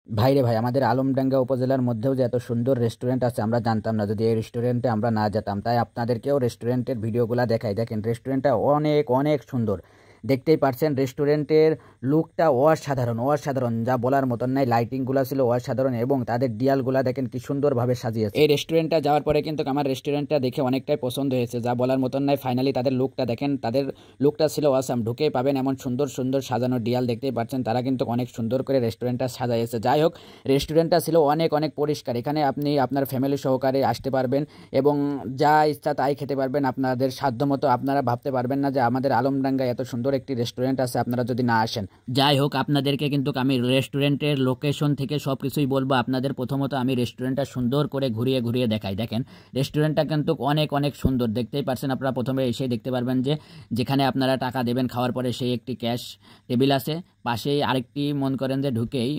ভাইরে ভাই, আমাদের আলমডাঙ্গা উপজেলার মধ্যেও যে এত সুন্দর রেস্টুরেন্ট আছে আমরা জানতাম না, যদি এই রেস্টুরেন্টে আমরা না যেতাম। তাই আপনাদেরকেও রেস্টুরেন্টের ভিডিওগুলো দেখাই। দেখেন রেস্টুরেন্টটা অনেক অনেক সুন্দর, দেখতেই পারছেন। রেস্টুরেন্টের লুকটা অসাধারণ অসাধারণ, যা বলার মতন নাই। লাইটিংগুলো ছিল অসাধারণ এবং তাদের ডিয়ালগুলা দেখেন কি সুন্দরভাবে সাজিয়েছে। এই রেস্টুরেন্টটা যাওয়ার পরে কিন্তু আমার রেস্টুরেন্টটা দেখে অনেকটাই পছন্দ হয়েছে, যা বলার মতন নাই। ফাইনালি তাদের লুকটা দেখেন, তাদের লুকটা ছিল অসাম। ঢুকেই পাবেন এমন সুন্দর সুন্দর সাজানো ডিয়াল, দেখতেই পাচ্ছেন। তারা কিন্তু অনেক সুন্দর করে রেস্টুরেন্টটা সাজাইছে। যাই হোক, রেস্টুরেন্টটা ছিল অনেক অনেক পরিষ্কার। এখানে আপনি আপনার ফ্যামিলি সহকারে আসতে পারবেন এবং যা ইচ্ছা তাই খেতে পারবেন আপনাদের সাধ্যমতো। আপনারা ভাবতে পারবেন না যে আমাদের আলমডাঙ্গায় এত সুন্দর একটি রেস্টুরেন্ট আছে আপনারা যদি না আসেন। যাই হোক, আপনাদেরকে কিন্তু আমি রেস্টুরেন্টের লোকেশন থেকে সব কিছুই বলবো। আপনাদের প্রথমত আমি রেস্টুরেন্টটা সুন্দর করে ঘুরিয়ে ঘুরিয়ে দেখাই। দেখেন রেস্টুরেন্টটা কিন্তু অনেক অনেক সুন্দর, দেখতেই পারছেন। আপনারা প্রথমে এসে দেখতে পারবেন যে যেখানে আপনারা টাকা দেবেন খাওয়ার পরে সেই একটি ক্যাশ টেবিল আছে, পাশেই আরেকটি মনে করেন যে ঢুকেই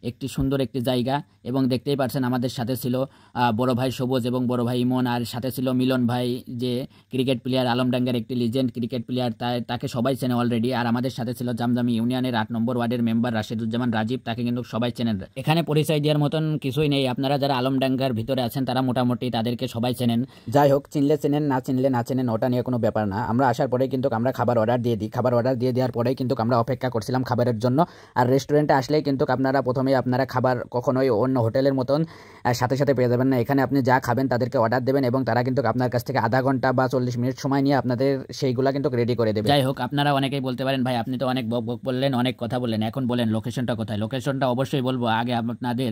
একটি সুন্দর একটি জায়গা। এবং দেখতেই পাচ্ছেন আমাদের সাথে ছিল বড় ভাই সবুজ এবং বড় ভাই ইমন, আর সাথে ছিল মিলন ভাই, যে ক্রিকেট প্লেয়ার, আলমডাঙ্গার একটি লিজেন্ড ক্রিকেট প্লেয়ার, তাকে সবাই চেনে অলরেডি। আর আমাদের সাথে ছিল জামজামি ইউনিয়নের 8 নম্বর ওয়ার্ডের মেম্বার রাশেদুজ্জামান রাজীব, তাকে কিন্তু সবাই চেনেন। এখানে পরিচয় দেওয়ার মতন কিছুই নেই। আপনারা যারা আলমডাঙ্গার ভিতরে আছেন তারা মোটামুটি তাদেরকে সবাই চেনেন। যাই হোক, চিনলে চেনেন, না চিনলে না চেনেন, ওটা নিয়ে কোনো ব্যাপার না। আমরা আসার পরে কিন্তু আমরা খাবার অর্ডার দিয়ে দিই। খাবার অর্ডার দিয়ে দেওয়ার পরেই কিন্তু আমরা অপেক্ষা করছিলাম খাবারের জন্য। আর রেস্টুরেন্টে আসলেই কিন্তু প্রথমেই আপনারা খাবার কখনোই অন্য হোটেলের মতন সাথে সাথে পেয়ে যাবেন না। এখানে আপনি যা খাবেন তাদেরকে অর্ডার দেবেন এবং তারা কিন্তু আপনার কাছ থেকে আধা ঘন্টা বা 40 মিনিট সময় নিয়ে আপনাদের সেইগুলা কিন্তু রেডি করে দেবে। যাই হোক, আপনারা অনেকেই বলতে পারেন ভাই আপনি তো অনেক বক বক বললেন, অনেক কথা বললেন, এখন বলেন লোকেশনটা কোথায়। লোকেশনটা অবশ্যই বলবো, আগে আপনাদের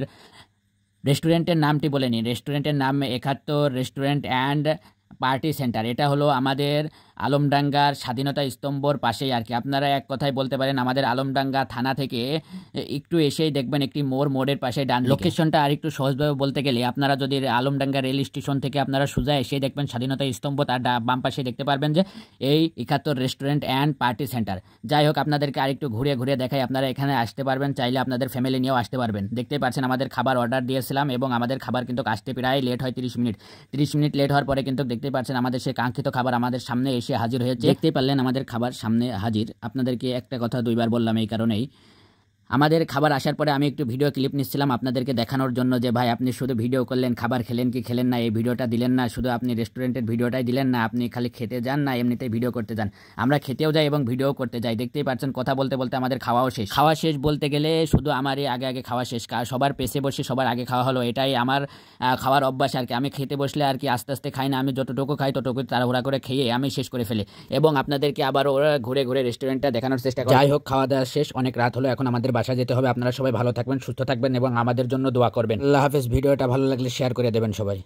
রেস্টুরেন্টের নামটি বলে নিন। রেস্টুরেন্টের নাম 71 রেস্টুরেন্ট অ্যান্ড পার্টি সেন্টার। এটা হলো আমাদের আলমডাঙ্গার স্বাধীনতা স্তম্ভর পাশেই আর কি। আপনারা এক কথায় বলতে পারেন আমাদের আলমডাঙ্গা থানা থেকে একটু এসেই দেখবেন একটি মোড়ের পাশে ডান। লোকেশনটা আর একটু সহজভাবে বলতে গেলে আপনারা যদি আলমডাঙ্গা রেল স্টেশন থেকে আপনারা সোজা এসেই দেখবেন স্বাধীনতা স্তম্ভ, তার বাম পাশে দেখতে পারবেন যে এই 71 রেস্টুরেন্ট অ্যান্ড পার্টি সেন্টার। যাই হোক, আপনাদেরকে আরেকটু ঘুরিয়ে ঘুরিয়ে দেখাই। আপনারা এখানে আসতে পারবেন, চাইলে আপনাদের ফ্যামিলি নিয়েও আসতে পারবেন। দেখতেই পাচ্ছেন আমাদের খাবার অর্ডার দিয়েছিলাম এবং আমাদের খাবার কিন্তু আসতে প্রায় লেট হয় 30 মিনিট। 30 মিনিট লেট হওয়ার পরে কিন্তু দেখতেই পাচ্ছেন আমাদের সেই কাঙ্ক্ষিত খাবার আমাদের সামনে এসে হাজির হয়েছে। দেখতেই পারলেন আমাদের খাবার সামনে হাজির। আপনাদেরকে একটা কথা দুইবার বললাম এই কারণেই, আমাদের খাবার আসার পরে আমি একটু ভিডিও ক্লিপ নিচ্ছিলাম আপনাদেরকে দেখানোর জন্য যে ভাই আপনি শুধু ভিডিও করলেন, খাবার খেলেন কি খেলেন না, এই ভিডিওটা দিলেন না। শুধু আপনি রেস্টুরেন্টের ভিডিওটাই দিলেন না, আপনি খালি খেতে যান না এমনিতেই ভিডিও করতে যান। আমরা খেতেও যাই এবং ভিডিও করতে যাই। দেখতেই পাচ্ছেন কথা বলতে বলতে আমাদের খাওয়াও শেষ। খাওয়া শেষ বলতে গেলে শুধু আমারই আগে আগে খাওয়া শেষ, সবার পেছে বসে সবার আগে খাওয়া হলো। এটাই আমার খাওয়ার অভ্যাস আর কি। আমি খেতে বসলে আর কি আস্তে আস্তে খাই না, আমি যতটুকু খাই ততটুকু তাড়াহুড়া করে খেয়ে আমি শেষ করে ফেলি এবং আপনাদেরকে আবার ওরা ঘুরে ঘুরে রেস্টুরেন্টটা দেখানোর চেষ্টা করে। যাই হোক, খাওয়া দাওয়া শেষ, অনেক রাত হলো, এখন আমাদের বাসা যেতে হবে। আপনারা সবাই ভালো থাকবেন, সুস্থ থাকবেন এবং আমাদের জন্য দোয়া করবেন। আল্লাহ হাফেজ। ভিডিওটা ভালো লাগলে শেয়ার করে দেবেন সবাই।